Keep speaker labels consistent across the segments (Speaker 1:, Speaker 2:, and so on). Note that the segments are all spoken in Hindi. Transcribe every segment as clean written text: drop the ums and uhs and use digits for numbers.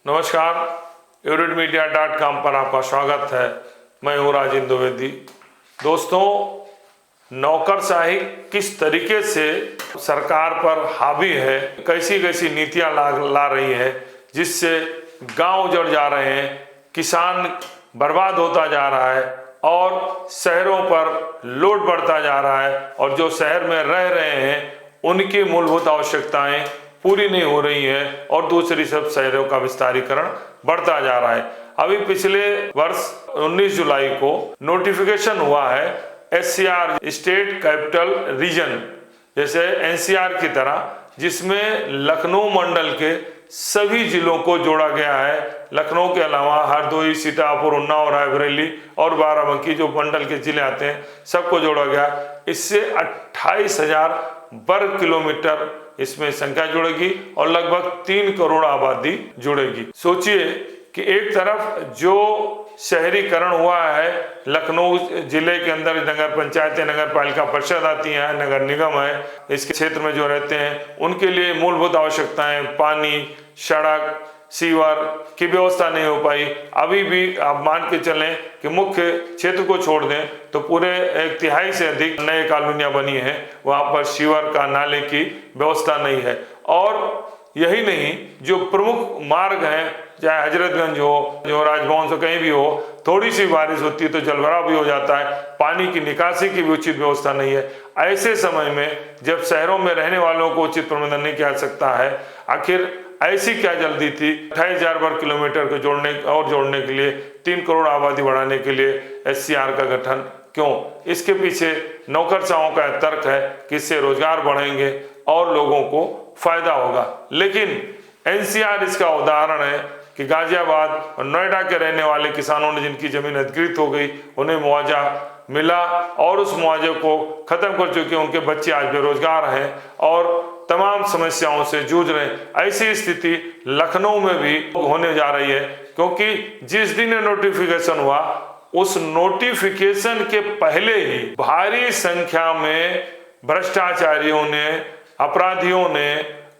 Speaker 1: नमस्कार, euridmedia.com पर आपका स्वागत है। मैं हूँ राजेंद्र द्विवेदी। दोस्तों, नौकरशाही किस तरीके से सरकार पर हावी है, कैसी कैसी नीतियाँ ला रही है, जिससे गांव उजड़ जा रहे हैं, किसान बर्बाद होता जा रहा है और शहरों पर लोड बढ़ता जा रहा है और जो शहर में रह रहे हैं उनकी मूलभूत आवश्यकताएं पूरी नहीं हो रही है और दूसरी सब शहरों का विस्तारीकरण बढ़ता जा रहा है। अभी पिछले वर्ष 19 जुलाई को नोटिफिकेशन हुआ है SCR स्टेट कैपिटल रीजन जैसे NCR की तरह, जिसमें लखनऊ मंडल के सभी जिलों को जोड़ा गया है। लखनऊ के अलावा हरदोई, सीतापुर, उन्नाव, रायबरेली और बाराबंकी जो मंडल के जिले आते हैं सबको जोड़ा गया। इससे 28,000 वर्ग किलोमीटर इसमें संख्या जुड़ेगी और लगभग 3 करोड़ आबादी जुड़ेगी। सोचिए कि एक तरफ जो शहरीकरण हुआ है, लखनऊ जिले के अंदर नगर पंचायतें, नगर पालिका परिषद आती हैं, नगर निगम है, इसके क्षेत्र में जो रहते हैं उनके लिए मूलभूत आवश्यकताएं पानी, सड़क, सीवर की व्यवस्था नहीं हो पाई। अभी भी आप मान के चलें कि मुख्य क्षेत्र को छोड़ दें तो पूरे 1/3 से अधिक नए कॉलोनियां बनी हैं, वहां पर सीवर का, नाले की व्यवस्था नहीं है। और यही नहीं, जो प्रमुख मार्ग हैं, चाहे हजरतगंज हो, जो राजभवन से कहीं भी हो, थोड़ी सी बारिश होती है तो जलभराव भी हो जाता है, पानी की निकासी की भी उचित व्यवस्था नहीं है। ऐसे समय में जब शहरों में रहने वालों को उचित प्रबंधन नहीं किया जा सकता है, आखिर ऐसी क्या जल्दी थी 28,000 वर्ग किलोमीटर को जोड़ने के लिए, 3 करोड़ आबादी बढ़ाने के लिए SCR का गठन क्यों? इसके पीछे नौकरशाहों का तर्क है कि इससे रोजगार बढ़ेंगे और लोगों को फायदा होगा। लेकिन NCR इसका उदाहरण है कि गाजियाबाद और नोएडा के रहने वाले किसानों ने, जिनकी जमीन अधिकृत हो गई, उन्हें मुआवजा मिला और उस मुआवजे को खत्म कर चुके उनके बच्चे आज बेरोजगार हैं और तमाम समस्याओं से जूझ रहे हैं। ऐसी स्थिति लखनऊ में भी होने जा रही है, क्योंकि जिस दिन नोटिफिकेशन हुआ उस नोटिफिकेशन के पहले ही भारी संख्या में भ्रष्टाचारियों ने, अपराधियों ने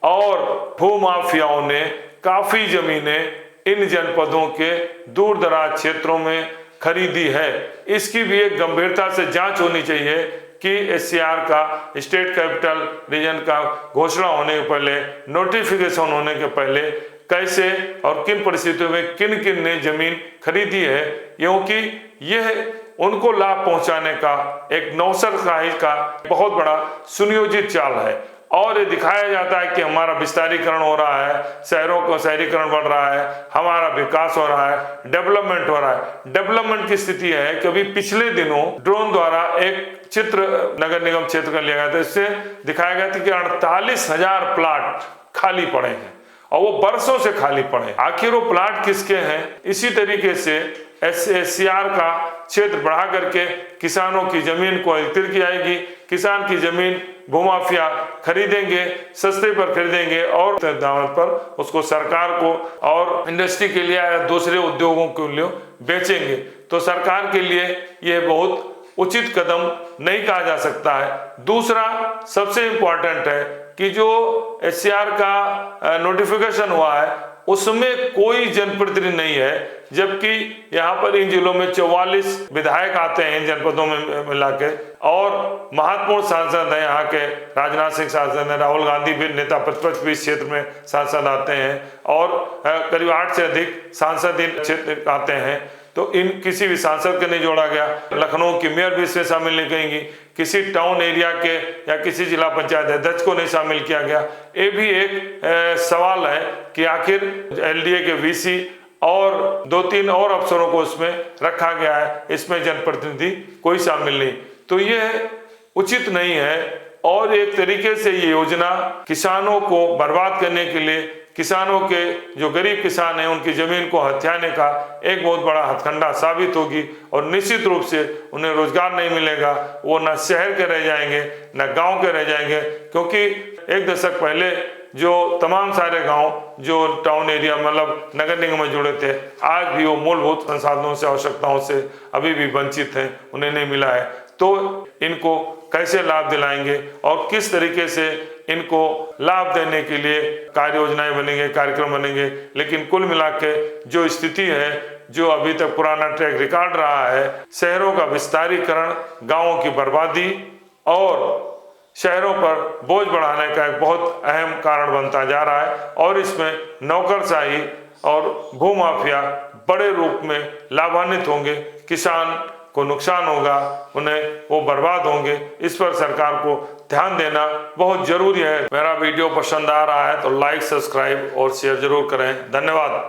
Speaker 1: और भूमाफियाओं ने काफी जमीनें इन जनपदों के दूर दराज क्षेत्रों में खरीदी है। इसकी भी एक गंभीरता से जांच होनी चाहिए कि SCR का, स्टेट कैपिटल रीजन का घोषणा होने के पहले, नोटिफिकेशन होने के पहले कैसे और किन परिस्थितियों में किन किन ने जमीन खरीदी है, क्योंकि यह उनको लाभ पहुंचाने का एक नौकरशाही का बहुत बड़ा सुनियोजित चाल है। और ये दिखाया जाता है कि हमारा विस्तारीकरण हो रहा है, शहरों का शहरीकरण बढ़ रहा है, हमारा विकास हो रहा है, डेवलपमेंट हो रहा है। डेवलपमेंट की स्थिति है कि अभी पिछले दिनों ड्रोन द्वारा एक चित्र नगर निगम क्षेत्र का लिया गया था। इससे दिखाया गया था कि 48,000 प्लाट खाली पड़े हैं और वो बरसों से खाली पड़े। आखिर वो प्लाट किसके हैं? इसी तरीके से SCR का क्षेत्र बढ़ा करके किसानों की जमीन को अधिकृत की जाएगी। किसान की जमीन भूमाफिया खरीदेंगे, सस्ते पर खरीदेंगे और दाम पर उसको सरकार को और इंडस्ट्री के लिए या दूसरे उद्योगों के लिए बेचेंगे। तो सरकार के लिए यह बहुत उचित कदम नहीं कहा जा सकता है। दूसरा सबसे इंपॉर्टेंट है कि जो SCR का नोटिफिकेशन हुआ है उसमें कोई जनप्रतिनिधि नहीं है, जबकि यहाँ पर इन जिलों में 44 विधायक आते हैं इन जनपदों में मिला के, और महत्वपूर्ण सांसद हैं। यहाँ के राजनाथ सिंह सांसद हैं, राहुल गांधी भी नेता प्रतिपक्ष भी इस क्षेत्र में सांसद आते हैं और करीब 8 से अधिक सांसद इन क्षेत्र आते हैं। तो इन किसी भी सांसद के नहीं जोड़ा गया। लखनऊ की मेयर भी इसमें शामिल नहीं करेंगी, किसी टाउन एरिया के या किसी जिला पंचायत अध्यक्ष को नहीं शामिल किया गया। ये भी एक सवाल है कि आखिर LDA के VC और 2-3 और अफसरों को इसमें रखा गया है, इसमें जनप्रतिनिधि कोई शामिल नहीं। तो ये उचित नहीं है और एक तरीके से ये योजना किसानों को बर्बाद करने के लिए, किसानों के जो गरीब किसान हैं उनकी जमीन को हथियाने का एक बहुत बड़ा हथकंडा साबित होगी और निश्चित रूप से उन्हें रोजगार नहीं मिलेगा। वो न शहर के रह जाएंगे न गांव के रह जाएंगे, क्योंकि एक दशक पहले जो तमाम सारे गांव जो टाउन एरिया मतलब नगर निगम में जुड़े थे, आज भी वो मूलभूत संसाधनों से, आवश्यकताओं से अभी भी वंचित हैं, उन्हें नहीं मिला है। तो इनको कैसे लाभ दिलाएंगे और किस तरीके से इनको लाभ देने के लिए कार्य योजनाएं बनेंगे, कार्यक्रम बनेंगे। लेकिन कुल मिला के जो स्थिति है, जो अभी तक पुराना ट्रैक रिकॉर्ड रहा है, शहरों का विस्तारीकरण गांवों की बर्बादी और शहरों पर बोझ बढ़ाने का एक बहुत अहम कारण बनता जा रहा है। और इसमें नौकरशाही और भूमाफिया बड़े रूप में लाभान्वित होंगे। किसान को नुकसान होगा, उन्हें वो बर्बाद होंगे। इस पर सरकार को ध्यान देना बहुत जरूरी है। मेरा वीडियो पसंद आ रहा है तो लाइक, सब्सक्राइब और शेयर जरूर करें। धन्यवाद।